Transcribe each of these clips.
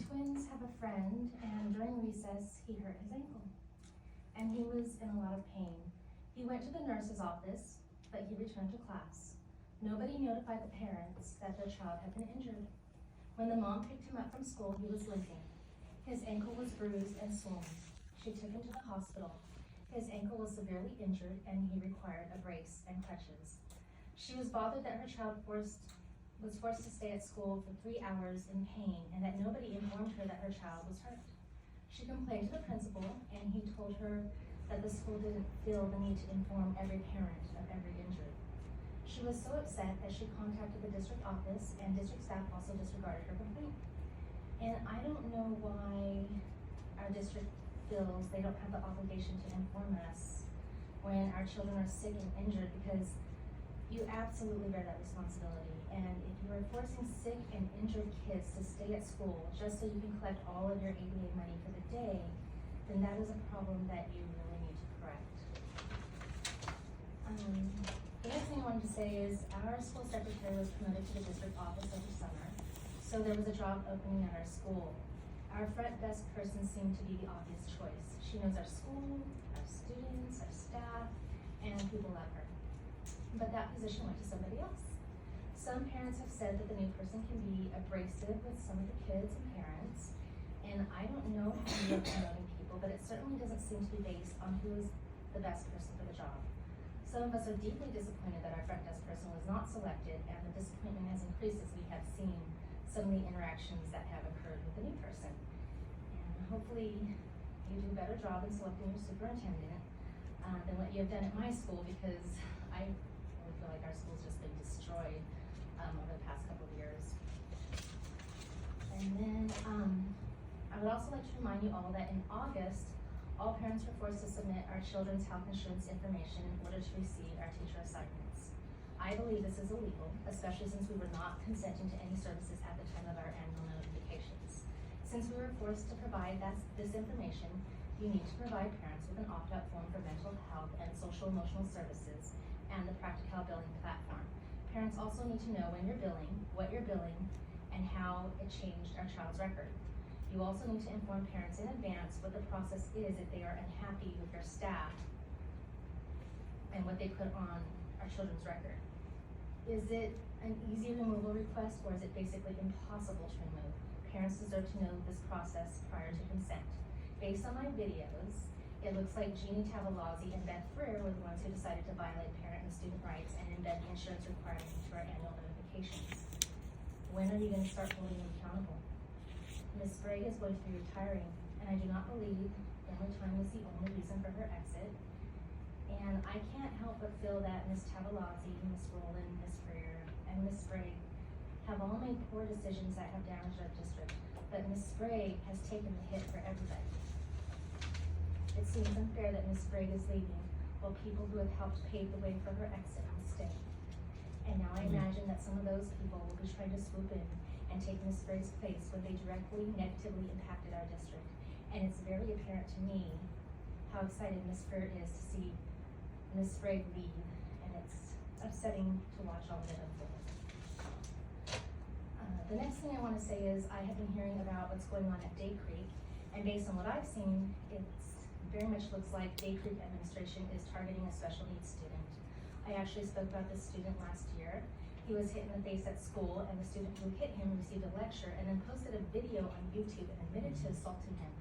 twins have a friend, and during recess, he hurt his ankle. And he was in a lot of pain. He went to the nurse's office, but he returned to class. Nobody notified the parents that their child had been injured. When the mom picked him up from school, he was limping. His ankle was bruised and swollen. She took him to the hospital. His ankle was severely injured, and he required a brace and crutches. She was bothered that her child was forced to stay at school for 3 hours in pain, and that nobody informed her that her child was hurt. She complained to the principal, and he told her that the school didn't feel the need to inform every parent of every injury. She was so upset that she contacted the district office, and district staff also disregarded her complaint. And I don't know why our district feels they don't have the obligation to inform us when our children are sick and injured, because you absolutely bear that responsibility. And if you are forcing sick and injured kids to stay at school just so you can collect all of your ADA money for the day, then that is a problem that you really need to correct. The next thing I wanted to say is our school secretary was promoted to the district office over summer, so there was a job opening at our school. Our front desk person seemed to be the obvious choice. She knows our school, our students, our staff, and people love her. But that position went to somebody else. Some parents have said that the new person can be abrasive with some of the kids and parents, and I don't know how we are promoting people, but it certainly doesn't seem to be based on who is the best person for the job. Some of us are deeply disappointed that our front desk person was not selected, and the disappointment has increased as we have seen some of the interactions that have occurred with the new person. And hopefully you do a better job in selecting your superintendent than what you have done at my school, because I really feel like our school's just been destroyed over the past couple of years. And then I would also like to remind you all that in August, all parents were forced to submit our children's health insurance information in order to receive our teacher assignments. I believe this is illegal, especially since we were not consenting to any services at the time of our annual notifications. Since we were forced to provide this information, you need to provide parents with an opt-out form for mental health and social emotional services and the Practical billing platform. Parents also need to know when you're billing, what you're billing, and how it changed our child's record. You also need to inform parents in advance what the process is if they are unhappy with their staff and what they put on our children's record. Is it an easy removal request, or is it basically impossible to remove? Parents deserve to know this process prior to consent. Based on my videos, it looks like Jeannie Tavalazzi and Beth Freer were the ones who decided to violate parent and student rights and embed the insurance requirements into our annual notifications. When are you going to start holding them accountable? Ms. Sprague is going to be retiring, and I do not believe family time was the only reason for her exit. And I can't help but feel that Ms. Tavalazzi, Ms. Rowland, Ms. Freer, and Ms. Sprague have all made poor decisions that have damaged our district, but Ms. Sprague has taken the hit for everybody. It seems unfair that Ms. Sprague is leaving, while people who have helped pave the way for her exit will stay. And now I imagine that some of those people will be trying to swoop in and take Ms. Sprague's place when they directly, negatively impacted our district. And it's very apparent to me how excited Ms. Freer is to see Ms. Sprague leave, and it's upsetting to watch all of it unfold. The next thing I want to say is I have been hearing about what's going on at Day Creek, and based on what I've seen, it very much looks like Day Creek administration is targeting a special needs student. I actually spoke about this student last year. He was hit in the face at school, and the student who hit him received a lecture and then posted a video on YouTube and admitted to assaulting him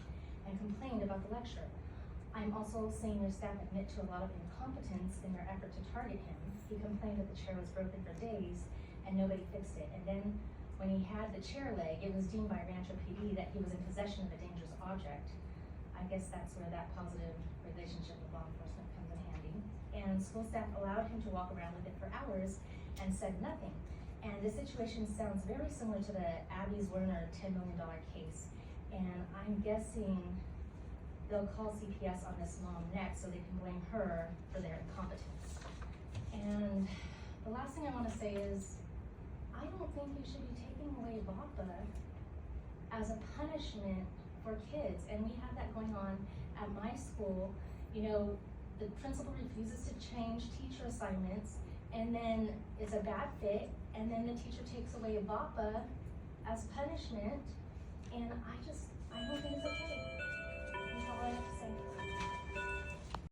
and complained about the lecture. I'm also seeing their staff admit to a lot of incompetence in their effort to target him. He complained that the chair was broken for days and nobody fixed it. And then when he had the chair leg, it was deemed by Rancho PD that he was in possession of a dangerous object. I guess that's where that positive relationship with law enforcement comes in handy. And school staff allowed him to walk around with it for hours and said nothing. And this situation sounds very similar to the Abby's Werner $10 million case. And I'm guessing they'll call CPS on this mom next so they can blame her for their incompetence. And the last thing I want to say is, I don't think you should be taking away VAPA as a punishment for kids. And we have that going on at my school. You know, the principal refuses to change teacher assignments, and then it's a bad fit, and then the teacher takes away VAPA as punishment And I just